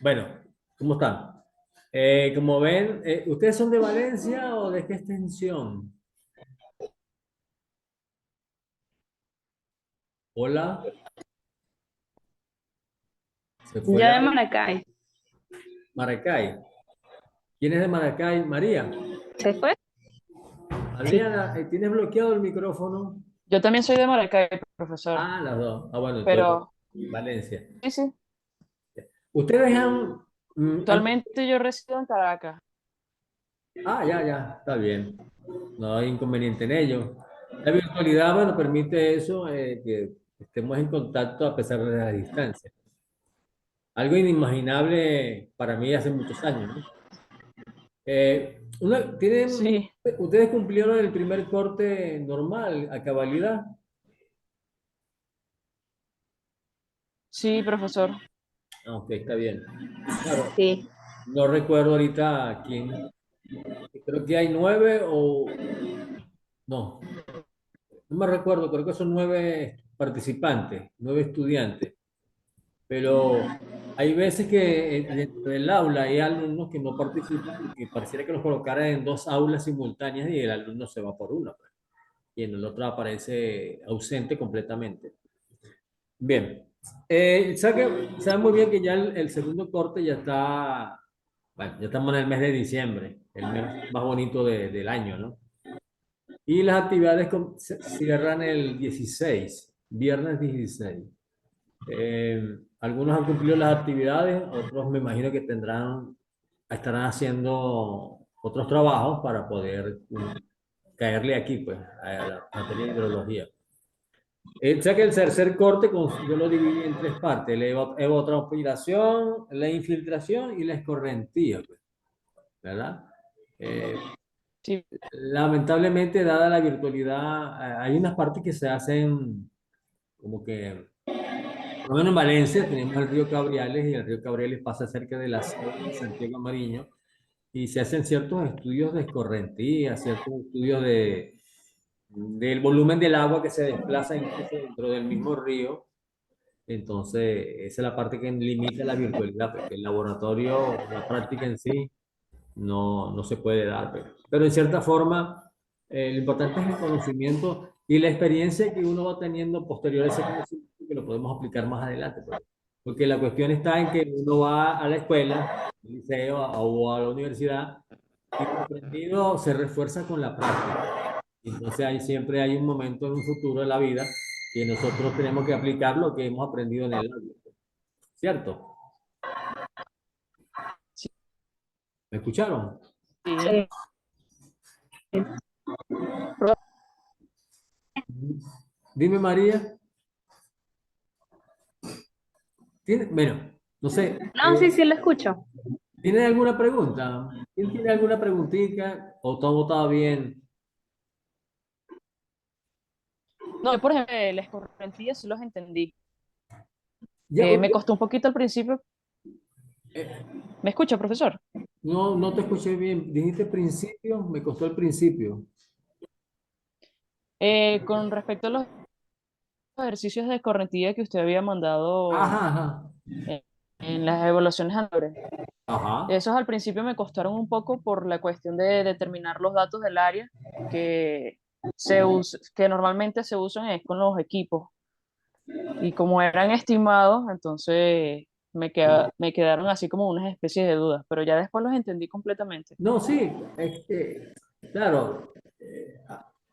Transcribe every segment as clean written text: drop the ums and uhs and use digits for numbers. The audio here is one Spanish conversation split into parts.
Bueno, ¿cómo están? Como ven, ¿ustedes son de Valencia o de qué extensión? Hola, se fue Ya de la Maracay. Maracay. ¿Quién es de Maracay? María. ¿Se fue? Sí. Adriana, ¿tienes bloqueado el micrófono? Yo también soy de Maracay, profesor. Ah, las dos. Ah, bueno, entonces, Pero Valencia. sí, sí. ¿Ustedes han, mm, han- Actualmente yo resido en Caracas. Ah, ya, está bien. No hay inconveniente en ello. La virtualidad, bueno, permite eso, que estemos en contacto a pesar de la distancia. Algo inimaginable para mí hace muchos años, ¿no? Sí, ¿Ustedes cumplieron el primer corte normal, a cabalidad? sí, profesor. Ah, ok, está bien. Claro, Sí. no recuerdo ahorita quién. Creo que hay nueve o... No, no me recuerdo, creo que son nueve participantes, nueve estudiantes. Pero hay veces que dentro del aula hay alumnos que no participan porque pareciera que los colocaran en dos aulas simultáneas y el alumno se va por una, pues, y en el otro aparece ausente completamente. Bien. Sabe muy bien que ya el segundo corte ya está, bueno, ya estamos en el mes de diciembre, el mes más bonito del año, ¿no? Y las actividades cierran el 16, viernes 16. Algunos han cumplido las actividades, otros me imagino que estarán haciendo otros trabajos para poder caerle aquí, pues, a la materia de hidrología. O sea que el tercer corte yo lo dividí en tres partes: la evapotranspiración, la infiltración y la escorrentía, pues, ¿verdad? Eh, Sí, Lamentablemente, dada la virtualidad, hay unas partes que se hacen como que, por lo menos en Valencia tenemos el río Cabriales y el río Cabriales pasa cerca de la sede de Santiago Mariño y se hacen ciertos estudios de escorrentía, ciertos estudios del volumen del agua que se desplaza incluso dentro del mismo río. Entonces, esa es la parte que limita la virtualidad, porque el laboratorio, la práctica en sí, no se puede dar. Pero en cierta forma, lo importante es el conocimiento y la experiencia que uno va teniendo posterior a ese conocimiento, que lo podemos aplicar más adelante, pues. Porque la cuestión está en que uno va a la escuela, al liceo o a la universidad, y lo aprendido se refuerza con la práctica. Entonces, siempre hay un momento en un futuro de la vida que nosotros tenemos que aplicar lo que hemos aprendido en el aula, ¿cierto? sí. ¿Me escucharon? Sí. Dime, María. Bueno, no sé, No, sí, sí, lo escucho. ¿tiene alguna pregunta? ¿Quién tiene alguna preguntita? ¿O todo está bien? No, yo, por ejemplo, las correntillas sí los entendí. Ya, Me costó un poquito al principio. eh, ¿Me escucha, profesor? no te escuché bien. Dijiste principio, me costó el principio. Con respecto a los ejercicios de correntilla que usted había mandado Ajá, ajá, en, en las evaluaciones anteriores, ajá. esos al principio me costaron un poco por la cuestión de determinar los datos del área que, que normalmente se usan es con los equipos. Y como eran estimados, entonces me quedaron así como unas especies de dudas, pero ya después los entendí completamente. No, sí, claro.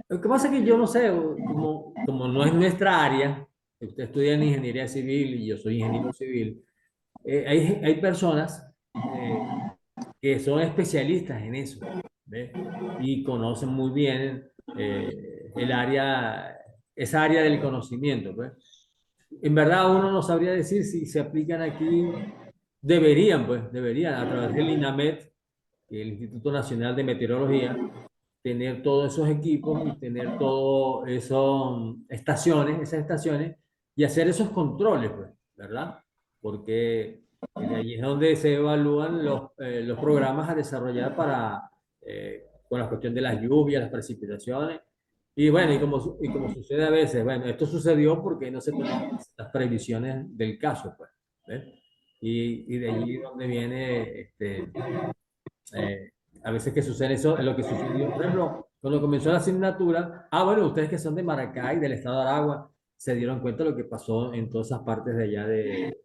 Lo que pasa es que yo no sé, como no es nuestra área, usted estudia en ingeniería civil y yo soy ingeniero civil, hay personas que son especialistas en eso, ¿ve? Y conocen muy bien esa área del conocimiento, pues. En verdad uno no sabría decir si se aplican aquí, deberían, a través del INAMET, el Instituto Nacional de Meteorología, tener todos esos equipos y tener todas esas estaciones, y hacer esos controles, pues, ¿verdad? Porque de allí es donde se evalúan los programas a desarrollar con la cuestión de las lluvias, las precipitaciones. Y bueno, y como sucede a veces, bueno, esto sucedió porque no se tomaron las previsiones del caso, pues. ¿Ves? y de allí donde viene, eh, a veces que sucede eso, es lo que sucedió, por ejemplo, cuando comenzó la asignatura, bueno, ustedes que son de Maracay, del estado de Aragua, se dieron cuenta de lo que pasó en todas esas partes de allá de-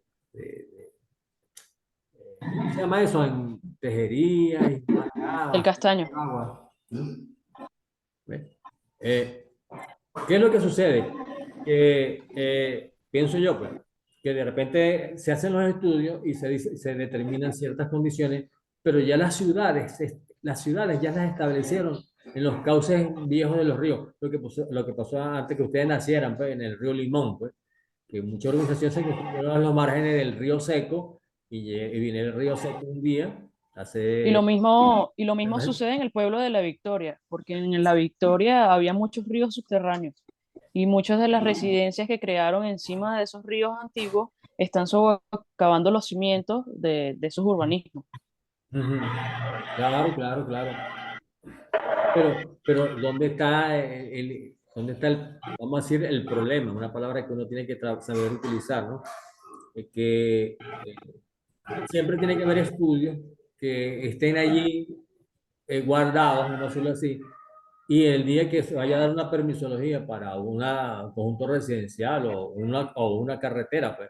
¿cómo se llama eso? En Tejería y El Maracay, castaño. Aragua. ¿Ve? Eh, ¿Qué es lo que sucede? Que pienso yo, pues, que de repente se hacen los estudios y se determinan ciertas condiciones, pero ya las ciudades ya las establecieron en los cauces viejos de los ríos. Lo que pasó antes que ustedes nacieran, pues, en el río Limón, pues, que muchas organizaciones se construyeron a los márgenes del río Seco y viene el río Seco un día, hace... Y lo mismo sucede en el pueblo de La Victoria, porque en La Victoria había muchos ríos subterráneos y muchas de las residencias que crearon encima de esos ríos antiguos están socavando los cimientos de esos urbanismos. Ujú. Claro, claro, claro. Pero ¿dónde está dónde está vamos a decir, el problema? Una palabra que uno tiene que saber utilizar, ¿no? Es que siempre tiene que haber estudios que estén allí guardados, vamos a decirlo así, y el día que se vaya a dar una permisología para un conjunto residencial o una carretera, pues,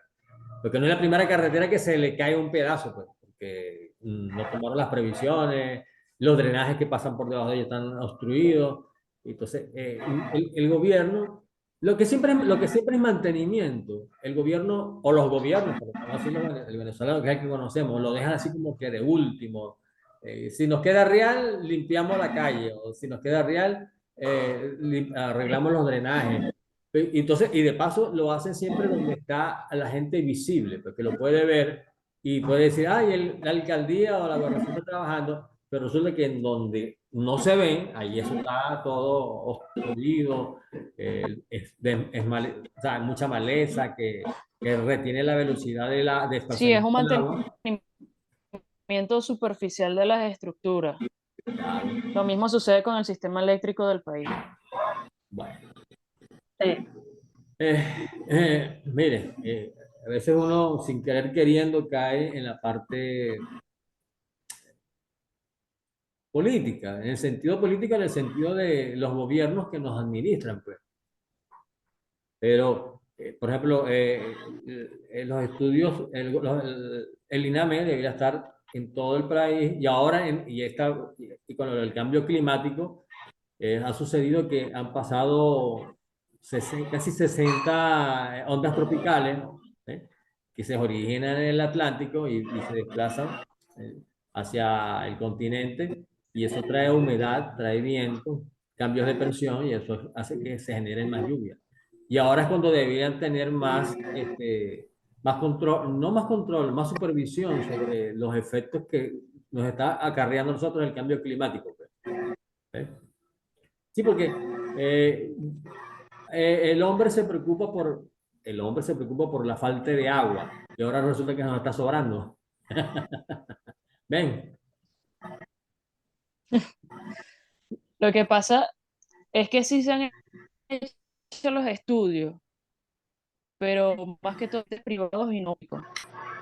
porque no es la primera carretera que se le cae un pedazo, pues, porque no tomaron las previsiones, los drenajes que pasan por debajo de ellos están obstruidos. Entonces, el gobierno, lo que siempre es mantenimiento, el gobierno o los gobiernos, por vamos a decirlo, el venezolano que es el que conocemos, lo dejan así como que de último. Si nos queda real, limpiamos la calle, o si nos queda real, arreglamos los drenajes. Entonces, y de paso lo hacen siempre donde está la gente visible, porque lo puede ver y puede decir, ay, la alcaldía o la gobernación está trabajando, pero resulta que en donde no se ven, ahí eso está todo obstruido, o sea, hay mucha maleza que retiene la velocidad de Sí, es desplazamiento un del agua. mantenimiento superficial de las estructuras. Claro. Lo mismo sucede con el sistema eléctrico del país. Bueno, Sí. mire, a veces uno sin querer queriendo cae en la parte política, en el sentido político, en el sentido de los gobiernos que nos administran, pues. Pero, por ejemplo, los estudios, el INAME debería estar en todo el país y ahora, y con el cambio climático, ha sucedido que han pasado casi 60 ondas tropicales, ¿eh? Que se originan en el Atlántico y se desplazan eh, hacia el continente y eso trae humedad, trae viento, cambios de presión y eso hace que se generen más lluvias. Y ahora es cuando deberían tener más, más control, no más control, más supervisión sobre los efectos que nos está acarreando a nosotros el cambio climático, pues, ¿eh? Sí, porque el hombre se preocupa el hombre se preocupa por la falta de agua y ahora resulta que nos está sobrando. Ven, Lo que pasa es que sí se han hecho los estudios, pero más que todo privados y no públicos.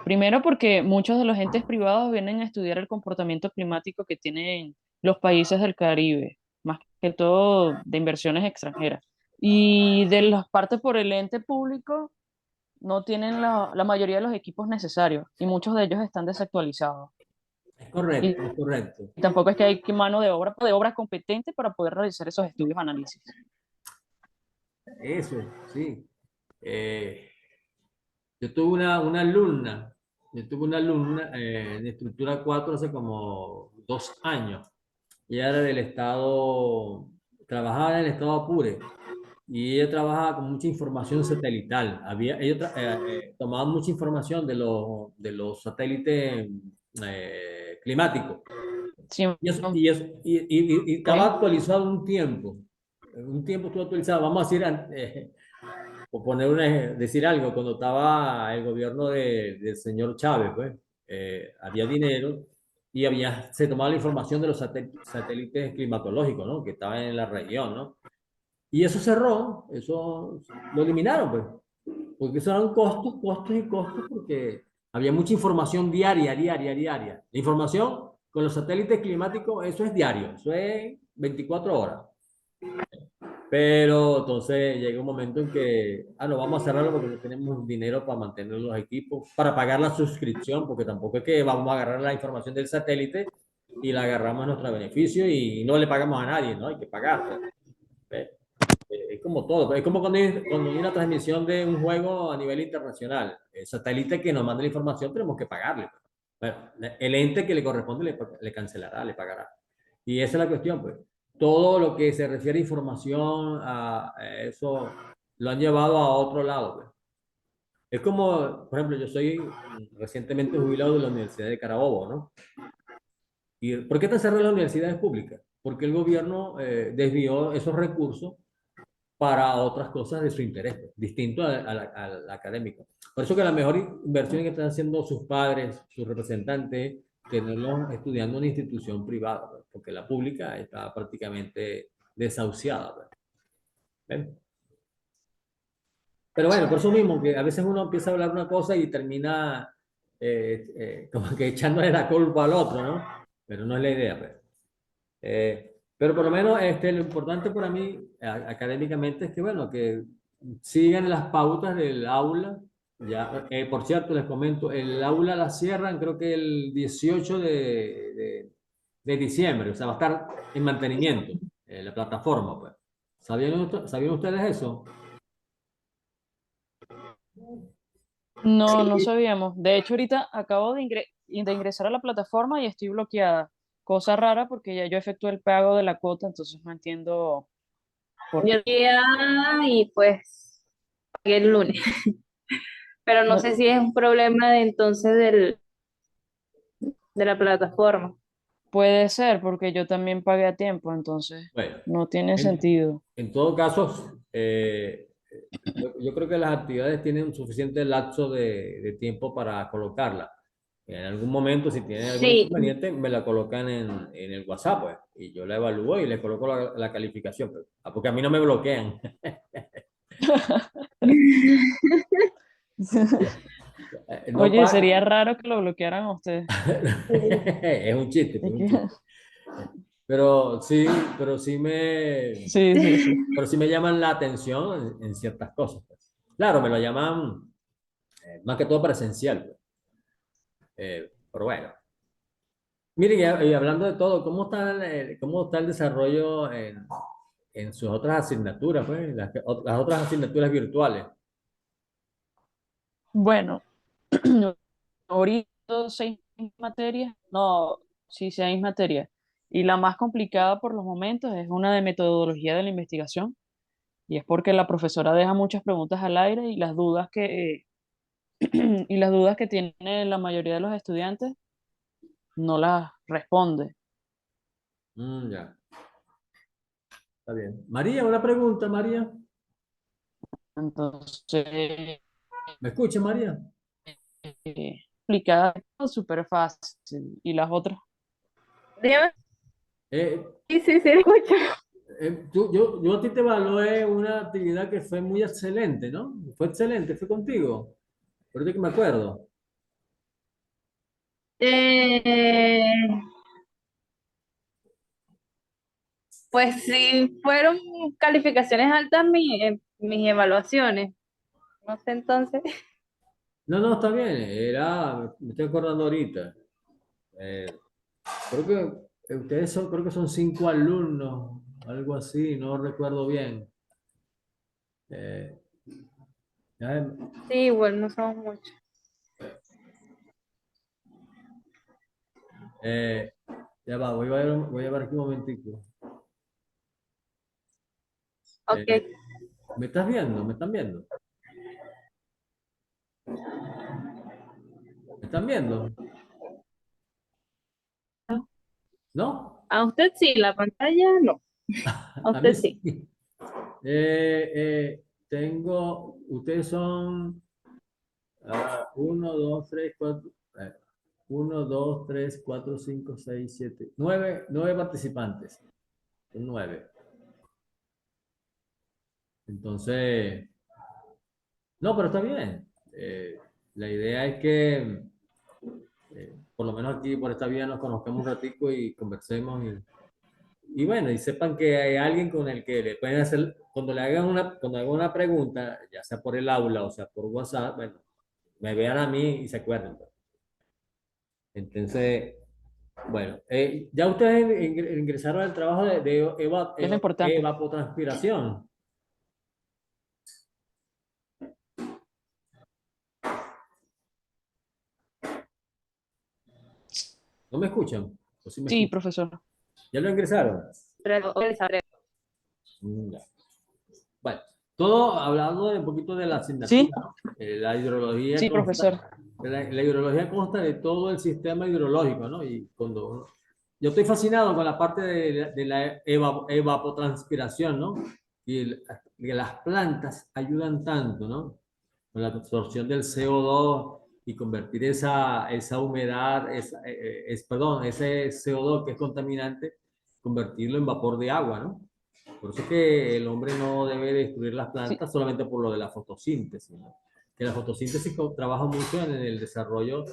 Primero porque muchos de los entes privados vienen a estudiar el comportamiento climático que tienen los países del Caribe, más que todo de inversiones extranjeras. Y de las partes por el ente público no tienen la mayoría de los equipos necesarios y muchos de ellos están desactualizados. es Y correcto, es correcto. tampoco es que hay mano de obra competente para poder realizar esos estudios análisis. Eso, sí. Eh, yo tuve una alumna de estructura 4 hace como 2 años. Ella era del estado, trabajaba en el estado Apure y ella trabajaba con mucha información satelital. Tomaba mucha información de los satélites climáticos. Sí, Y estaba ok. actualizado un tiempo. Un tiempo estuvo actualizado. Vamos a decir, por decir algo, cuando estaba el gobierno del señor Chávez, pues, había dinero y se tomaba la información de los satélites climatológicos, ¿no? Que estaban en la región, ¿no? Y eso cerró, eso lo eliminaron, pues, porque eso eran costos, costos y costos, porque Había mucha información diaria. La información con los satélites climáticos, eso es diario, eso es 24 horas. Pero entonces llega un momento en que, no, vamos a cerrarlo porque no tenemos dinero para mantener los equipos, para pagar la suscripción, porque tampoco es que vamos a agarrar la información del satélite y la agarramos a nuestro beneficio y no le pagamos a nadie, ¿no? Hay que pagar. ¿Ves? Es como todo, es como cuando hay una transmisión de un juego a nivel internacional. El satélite que nos manda la información tenemos que pagarle. Bueno, el ente que le corresponde le cancelará, le pagará. Y esa es la cuestión, pues. Todo lo que se refiere a información, a eso, lo han llevado a otro lado, pues. Es como, por ejemplo, yo soy recientemente jubilado de la Universidad de Carabobo, ¿no? ¿Y por qué están cerradas las universidades públicas? Porque el gobierno desvió esos recursos para otras cosas de su interés, pues, distinto al académico. Por eso que la mejor inversión que están haciendo sus padres, sus representantes, tenerlos estudiando en una institución privada, pues, porque la pública está prácticamente desahuciada, pues. ¿Ven? Pero bueno, por eso mismo, que a veces uno empieza a hablar una cosa y termina como que echándole la culpa al otro, ¿no? Pero no es la idea, pues. Pero por lo menos lo importante para mí académicamente es que, bueno, que sigan las pautas del aula. Ya, por cierto, les comento, el aula la cierran creo que el 18 de diciembre, o sea, va a estar en mantenimiento, la plataforma, pues. ¿Sabían ustedes eso? No, no sabíamos. De hecho, ahorita acabo de ingresar a la plataforma y estoy bloqueada. Cosa rara porque ya yo efectué el pago de la cuota, entonces no entiendo por Yo qué. día y pues pagué el lunes, pero no No, sé si es un problema de entonces de la plataforma. puede ser porque yo también pagué a tiempo, entonces Bueno, no tiene en, sentido. en todo caso, yo creo que las actividades tienen un suficiente lapso de tiempo para colocarla. En algún momento, si tienen algún Sí, inconveniente, me la colocan en el WhatsApp, pues, y yo la evalúo y le coloco la calificación, pues. Porque a mí no me bloquean. No Oye, pa- sería raro que lo bloquearan a ustedes. Es un chiste, pues, Es un que- chiste. Pero sí, pero sí me, Sí, sí, sí. pero sí me llaman la atención en ciertas cosas, pues. Claro, me lo llaman más que todo presencial, pues. Pero bueno. Miren, y hablando de todo, cómo está el desarrollo en sus otras asignaturas, pues, las otras asignaturas virtuales? Bueno, ahorita 6 materias, no, sí, 6 materias. Y la más complicada por los momentos es una de metodología de la investigación. Y es porque la profesora deja muchas preguntas al aire y las dudas y las dudas que tiene la mayoría de los estudiantes no las responde. Ya, está bien. María, una pregunta, María. Entonces, ¿Me escucha, María? explicada súper fácil. Y las otras, dígame. Eh, Sí, sí, sí, escucho. yo a ti te evalué una actividad que fue muy excelente, ¿no? Fue excelente, fue contigo. Ahorita que me acuerdo. Eh, pues sí, fueron calificaciones altas mis evaluaciones. No sé entonces. No, no, está bien. Me estoy acordando ahorita. Eh, Creo que creo que son 5 alumnos, algo así, no recuerdo bien. Eh, ya, Sí, igual no somos muchos. eh, ya va, voy a ver aquí un momentico. Ok. Eh, ¿Me estás viendo? ¿Me están viendo? ¿Me están viendo? ¿No? A usted sí, la pantalla no. A A mí usted sí. sí. Ustedes son 1, 2, 3, 4, 1, 2, 3, 4, 5, 6, 7, 9 participantes. Son 9. Entonces, no, pero está bien. La idea es que, por lo menos aquí por esta vía nos conozcamos un ratico y conversemos y bueno, y sepan que hay alguien con el que le pueden hacer, cuando hagan una pregunta, ya sea por el aula o sea por WhatsApp, bueno, me vean a mí y se acuerden, pues. Entonces, bueno, ya ustedes ingresaron al trabajo de Es lo importante. evapotranspiración. ¿No me escuchan? ¿O sí me Sí, escuchan? profesor. ¿Ya lo ingresaron? Pero hoy sabré. Ya. Bueno, todo hablando un poquito de la Sí, asignatura, ¿no? La hidrología sí, profesor. la hidrología consta de todo el sistema hidrológico, ¿no? Y yo estoy fascinado con la parte de la evapotranspiración, ¿no? Que las plantas ayudan tanto, ¿no? Con la absorción del CO2 y convertir esa humedad, perdón, ese CO2 que es contaminante, convertirlo en vapor de agua, ¿no? Por eso es que el hombre no debe destruir las Sí, plantas solamente por lo de la fotosíntesis, ¿no? Que la fotosíntesis trabaja mucho en el desarrollo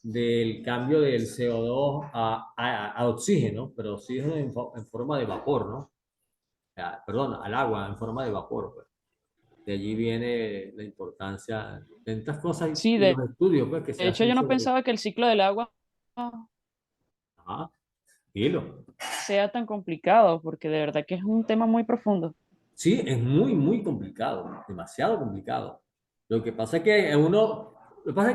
del cambio del CO2 a oxígeno, pero oxígeno en forma de vapor, ¿no? Perdón, al agua en forma de vapor, pues. De allí viene la importancia de estas cosas sí, y los estudios pues, que se de hecho hacen yo no sobre... pensaba que el ciclo del agua Ajá, hilo. sea tan complicado, porque de verdad que es un tema muy profundo. Sí, es muy complicado, demasiado complicado. Lo que pasa es que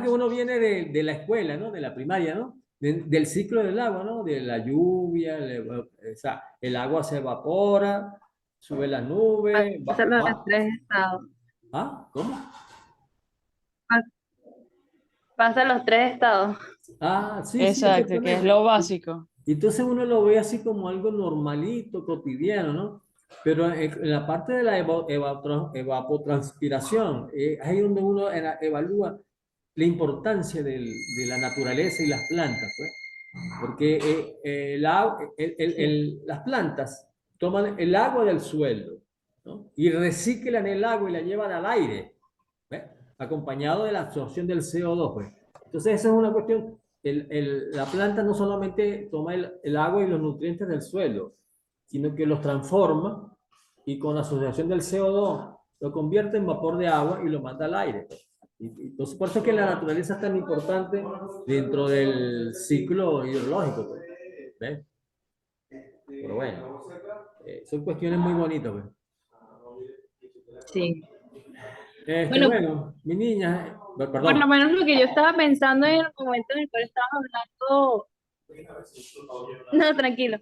uno viene de la escuela, ¿no? De la primaria, ¿no? Del ciclo del agua, ¿no? De la lluvia, o sea, el agua se evapora, sube las nubes, Pasa los tres estados. ¿Ah? ¿Cómo? Pa- Pasa los tres estados. Sí, Exacto, que es exactamente. lo básico. Y entonces uno lo ve así como algo normalito, cotidiano, ¿no? Pero en la parte de la evapotranspiración, es ahí donde uno evalúa la importancia de la naturaleza y las plantas, pues. Porque Sí, las plantas toman el agua del suelo, ¿no? Y reciclan el agua y la llevan al aire, ¿ves? Acompañado de la absorción del CO2, pues. Entonces, esa es una cuestión. La planta no solamente toma el agua y los nutrientes del suelo, sino que los transforma y con la asociación del CO2 lo convierte en vapor de agua y lo manda al aire, pues. Entonces, por eso es que la naturaleza es tan importante dentro del ciclo hidrológico, pues. ¿Ves? Pero bueno, son cuestiones muy bonitas, pues. Sí. Bueno, Bueno, mi niña, por lo perdón. menos lo que yo estaba pensando en el momento en el cual estábamos hablando, no, tranquilo,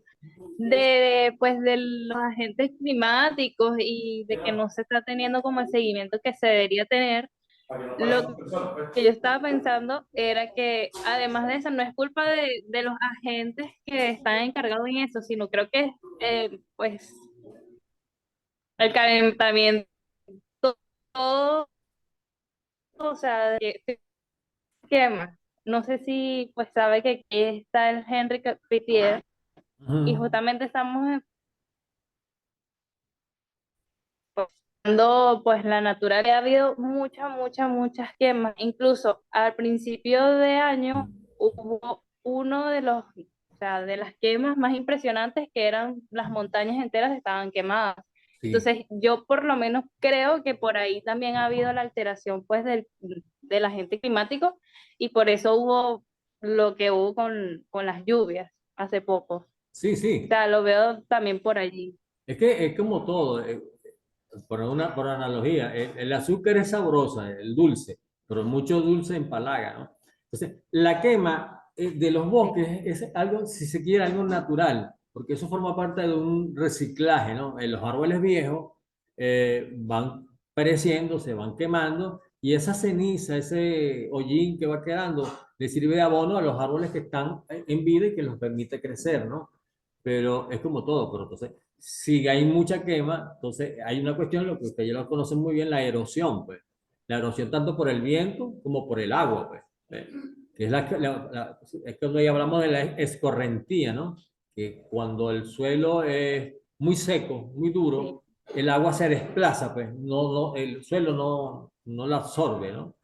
pues de los agentes climáticos y de que no se está teniendo como el seguimiento que se debería tener. Lo que yo estaba pensando era que además de eso no es culpa de los agentes que están encargados en eso, sino creo que pues el calentamiento, todo, o sea, ¿qué esquema? No sé si pues sabe que aquí está el Henry Pittier y Ujú. justamente estamos enfocando pues la naturaleza. Ha habido muchas quemas. Incluso al principio de año hubo uno de o sea, de las quemas más impresionantes que eran las montañas enteras estaban quemadas. Sí, Entonces, yo por lo menos creo que por ahí también ha habido la alteración pues del agente climático y por eso hubo lo que hubo con las lluvias hace poco. O sí, sí. sea, lo veo también por allí. Es que es como todo, por analogía, el azúcar es sabrosa, el dulce, pero mucho dulce empalaga, ¿no? Entonces, la quema de los Sí. bosques es algo, si se quiere, algo natural, porque eso forma parte de un reciclaje, ¿no? Los árboles viejos van pereciendo, se van quemando, y esa ceniza, ese hollín que va quedando, le sirve de abono a los árboles que están en vida y que los permite crecer, ¿no? Pero es como todo, pero entonces si hay mucha quema, entonces hay una cuestión, lo que ustedes ya lo conocen muy bien, la erosión, pues. La erosión tanto por el viento como por el agua, pues. Que es es cuando ya hablamos de la escorrentía, ¿no? Que cuando el suelo es muy seco, muy Sí. duro, el agua se desplaza, pues. El suelo no la absorbe, ¿no?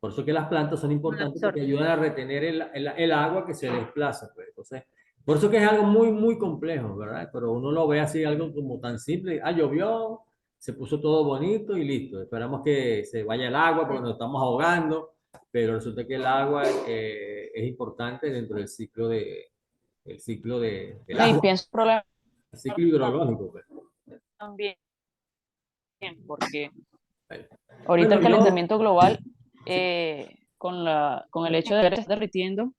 Por eso que las plantas son importantes porque ayudan a retener el agua que se desplaza, pues. Entonces, por eso que es algo muy, muy complejo, ¿verdad? Pero uno lo ve así, algo como tan simple. Ah, llovió, se puso todo bonito y listo. Esperamos que se vaya el agua porque nos estamos ahogando, pero resulta que el agua es importante dentro del ciclo del Y agua, pienso problema el ciclo hidrológico, pues. también, porque ahorita Bueno, el calentamiento global, con el hecho de que se está derritiendo,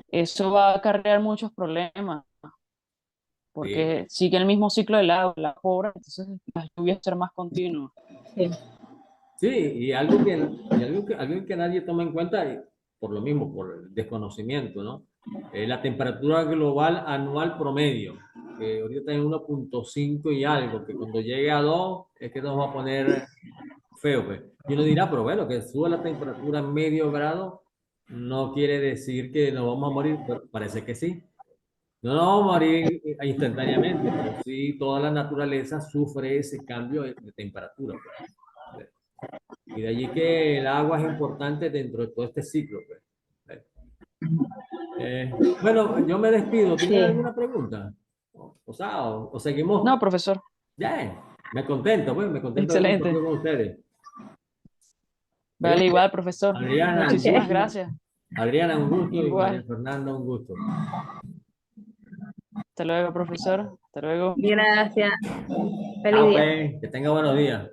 eso va a acarrear muchos problemas, sí, porque sigue el mismo ciclo del agua, la cobra, entonces las lluvias ser más continuas. Sí. sí, algo que nadie toma en cuenta, y por lo mismo, por el desconocimiento, ¿no? La temperatura global anual promedio, que ahorita está en 1,5 y algo, que cuando llegue a 2 es que nos va a poner feo, pues. Y uno dirá, pero bueno, que suba la temperatura medio grado no quiere decir que nos vamos a morir, pero parece que sí. No nos vamos a morir instantáneamente, pero sí toda la naturaleza sufre ese cambio de temperatura, pues. Y de allí que el agua es importante dentro de todo este ciclo, pues. Bueno, yo me despido. ¿Tienes Sí. alguna pregunta? O seguimos. No, profesor, Ya, me contento, pues, me contento de haber excelente. compartido con ustedes. Vale, Oye, igual, profesor. Adriana, un Muchísimas gusto. gracias. Adriana, un gusto. Y María Igual. Fernanda, un gusto. Hasta luego, profesor. Hasta luego. Gracias. Feliz Chao, día. pues, que tenga buenos días.